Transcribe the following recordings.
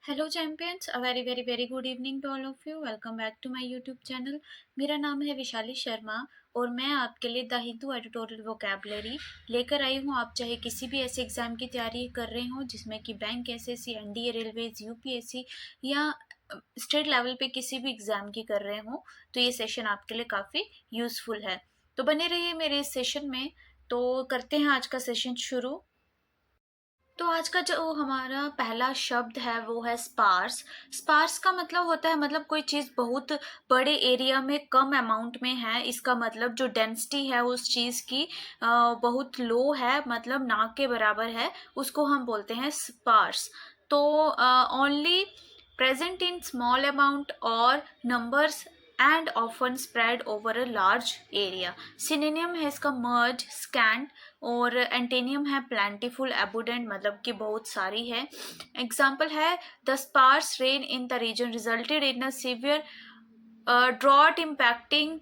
Hello champions, a very very very good evening to all of you. Welcome back to my YouTube channel. मेरा नाम है विशाली शर्मा और मैं आपके लिए द हिंदू एडिटोरियल वोकैबुलरी लेकर आई हूँ। आप चाहे किसी भी ऐसे एग्ज़ाम की तैयारी कर रहे हो जिसमें कि bank, SSC, NDA, railways, UPSC या स्टेट लेवल पे किसी भी एग्ज़ाम की कर रहे हो, तो ये सेशन आपके लिए काफ़ी यूज़फुल है। तो बने रहिए मेरे इस सेशन में। तो करते हैं आज का सेशन शुरू। तो आज का जो हमारा पहला शब्द है वो है स्पार्स। स्पार्स का मतलब होता है, मतलब कोई चीज़ बहुत बड़े एरिया में कम अमाउंट में है। इसका मतलब जो डेंसिटी है उस चीज़ की बहुत लो है, मतलब ना के बराबर है, उसको हम बोलते हैं स्पार्स। तो only present in small amount or numbers and often spread over a large area। Synonym है इसका merge, scant, और एंटेनियम है plentiful, abundant, मतलब कि बहुत सारी है। एग्जाम्पल है the sparse rain in the region resulted in a severe drought impacting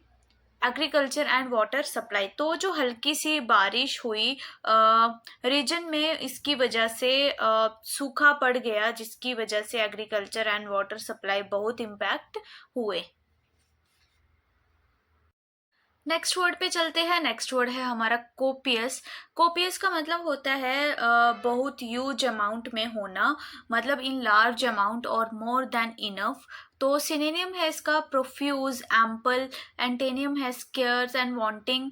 agriculture and water supply. तो जो हल्की सी बारिश हुई रीजन में, इसकी वजह से सूखा पड़ गया, जिसकी वजह से एग्रीकल्चर एंड वाटर सप्लाई बहुत इम्पैक्ट हुए। नेक्स्ट वर्ड पे चलते हैं। नेक्स्ट वर्ड है हमारा कोपियस। कोपियस का मतलब होता है बहुत ह्यूज अमाउंट में होना, मतलब इन लार्ज अमाउंट और मोर देन इनफ। तो सिनोनिम है इसका प्रोफ्यूज, एम्पल। एंटेनियम है स्केर्स एंड वांटिंग।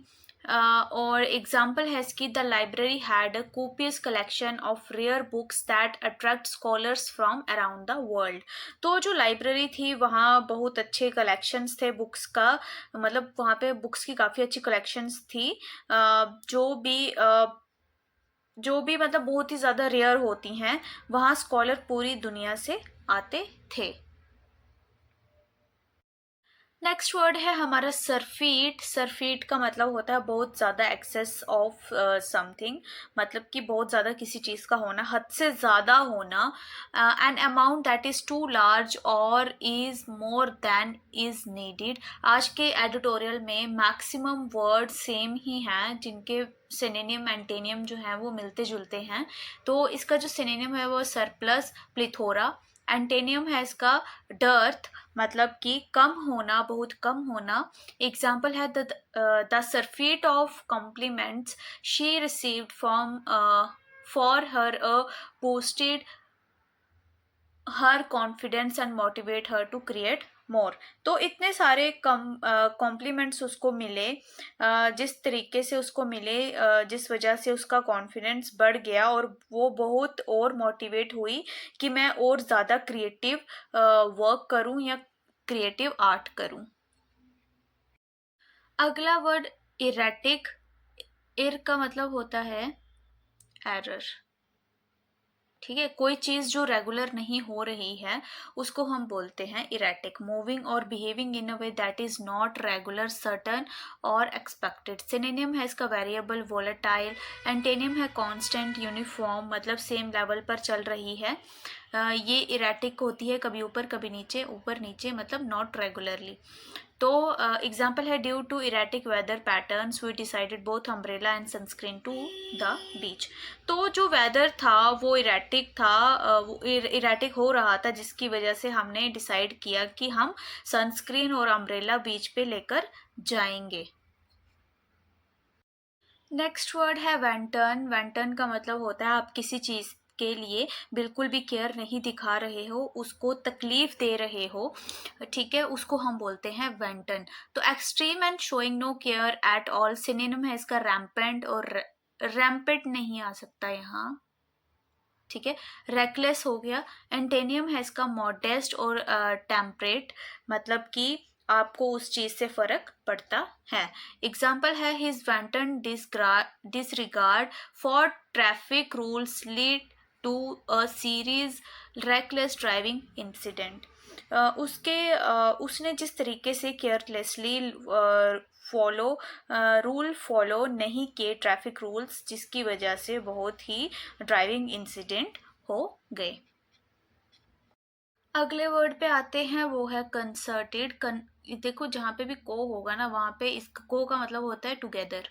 और एग्जाम्पल है इसकी the library had a copious collection of rare books that attract scholars from around the world. तो जो लाइब्रेरी थी वहाँ बहुत अच्छे कलेक्शंस थे बुक्स का, मतलब वहाँ पे बुक्स की काफ़ी अच्छी कलेक्शंस थी। जो भी मतलब बहुत ही ज़्यादा रेयर होती हैं, वहाँ स्कॉलर पूरी दुनिया से आते थे। नेक्स्ट वर्ड है हमारा सरफीट। सरफीट का मतलब होता है बहुत ज़्यादा एक्सेस ऑफ समथिंग, मतलब कि बहुत ज़्यादा किसी चीज़ का होना, हद से ज़्यादा होना। An amount that is too large और is more than is needed. आज के एडिटोरियल में मैक्सिमम वर्ड सेम ही हैं, जिनके सिनोनिम एंटेनियम जो है वो मिलते जुलते हैं। तो इसका जो सिनोनिम है वो सरप्लस, प्लिथोरा। एंटेनियम है इसका डर्थ, मतलब कि कम होना, बहुत कम होना। एग्जाम्पल है the surfeit of compliments she received from for her boosted her confidence and motivate her to create more. तो इतने सारे कॉम्प्लीमेंट्स उसको मिले, जिस तरीके से उसको मिले, जिस वजह से उसका कॉन्फिडेंस बढ़ गया और वो बहुत और मोटिवेट हुई कि मैं और ज़्यादा क्रिएटिव वर्क करूं या क्रिएटिव आर्ट करूं। अगला वर्ड इरेटिक। एर का मतलब होता है एरर। ठीक है, कोई चीज जो रेगुलर नहीं हो रही है उसको हम बोलते हैं इरेटिक। मूविंग और behaving in a way that is not regular, certain और एक्सपेक्टेड। सिनोनिम है इसका वेरिएबल, वोलेटाइल। एंटेनियम है कांस्टेंट, यूनिफॉर्म, मतलब सेम लेवल पर चल रही है। ये इरेटिक होती है, कभी ऊपर कभी नीचे, ऊपर नीचे, मतलब नॉट रेगुलरली। तो एग्जाम्पल है due to erratic weather patterns we decided both umbrella and sunscreen to the beach. तो जो वेदर था वो इरेटिक था, वो इरेटिक हो रहा था, जिसकी वजह से हमने डिसाइड किया कि हम सनस्क्रीन और अम्ब्रेला बीच पे लेकर जाएंगे। नेक्स्ट वर्ड है वेंटर्न। वेंटर्न का मतलब होता है आप किसी चीज़ के लिए बिल्कुल भी केयर नहीं दिखा रहे हो, उसको तकलीफ दे रहे हो, ठीक है, उसको हम बोलते हैं वेंटर्न। तो extreme and showing no care at all. Synonym है इसका रैम्पेंट, और रैम्पेंट नहीं आ सकता यहाँ, ठीक है, रेकलेस हो गया। एंटेनियम है इसका मॉडेस्ट और टेम्परेट, मतलब कि आपको उस चीज से फर्क पड़ता है। एग्जाम्पल है his wanton disregard for traffic rules lead to a series reckless driving incident. उसने जिस तरीके से केयरलेसली फॉलो रूल फॉलो नहीं किए, ट्रैफिक रूल्स, जिसकी वजह से बहुत ही ड्राइविंग इंसिडेंट हो गए। अगले वर्ड पे आते हैं, वो है कंसर्टेड। देखो जहाँ पे भी को होगा ना, वहाँ पे इस को का मतलब होता है टुगेदर।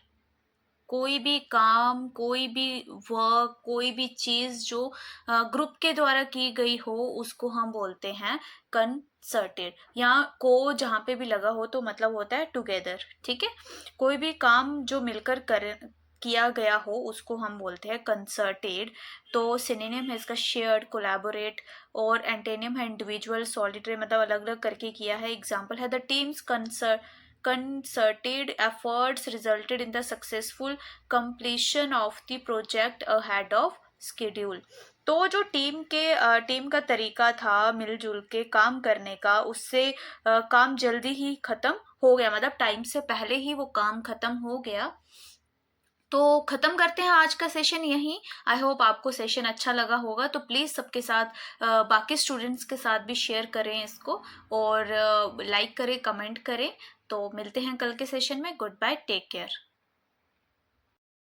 कोई भी काम, कोई भी वर्क, कोई भी चीज़ जो ग्रुप के द्वारा की गई हो उसको हम बोलते हैं कंसर्टेड। यहाँ को जहाँ पे भी लगा हो तो मतलब होता है टुगेदर, ठीक है। कोई भी काम जो मिलकर कर किया गया हो उसको हम बोलते हैं कंसर्टेड। तो सिनोनिम है इसका शेयर्ड, कोलैबोरेट, और एंटेनियम है इंडिविजुअल, सॉलिटरी, मतलब अलग अलग करके किया है। एग्जाम्पल है the teams concerted efforts resulted in the successful completion of the project ahead of schedule। तो जो टीम का तरीका था मिलजुल के काम करने का, उससे काम जल्दी ही खत्म हो गया, मतलब टाइम से पहले ही वो काम खत्म हो गया। तो खत्म करते हैं आज का सेशन यहीं। आई होप आपको सेशन अच्छा लगा होगा, तो प्लीज़ सबके साथ बाकी स्टूडेंट्स के साथ भी शेयर करें इसको, और लाइक करें, कमेंट करें। तो मिलते हैं कल के सेशन में। Goodbye, take care.